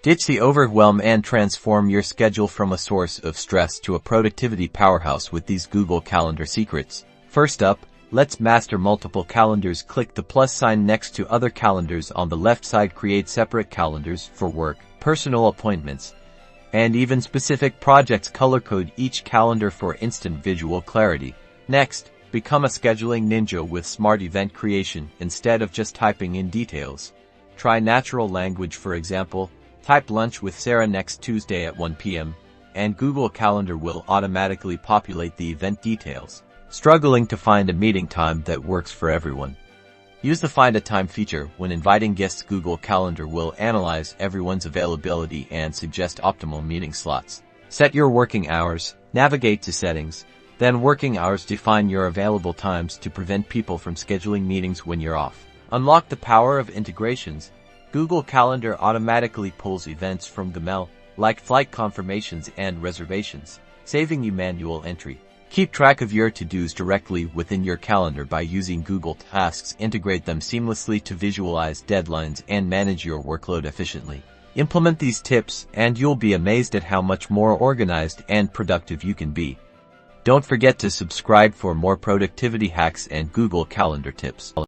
Ditch the overwhelm and transform your schedule from a source of stress to a productivity powerhouse with these Google Calendar secrets. First up, let's master multiple calendars. Click the plus sign next to other calendars on the left side. Create separate calendars for work, personal appointments, and even specific projects. Color code each calendar for instant visual clarity. Next, become a scheduling ninja with smart event creation instead of just typing in details. Try natural language. For example, type lunch with Sarah next Tuesday at 1 p.m., and Google Calendar will automatically populate the event details. Struggling to find a meeting time that works for everyone? Use the Find a Time feature. When inviting guests, Google Calendar will analyze everyone's availability and suggest optimal meeting slots. Set your working hours, navigate to Settings, then Working Hours. Define your available times to prevent people from scheduling meetings when you're off. Unlock the power of integrations. Google Calendar automatically pulls events from Gmail, like flight confirmations and reservations, saving you manual entry. Keep track of your to-dos directly within your calendar by using Google Tasks. Integrate them seamlessly to visualize deadlines and manage your workload efficiently. Implement these tips and you'll be amazed at how much more organized and productive you can be. Don't forget to subscribe for more productivity hacks and Google Calendar tips.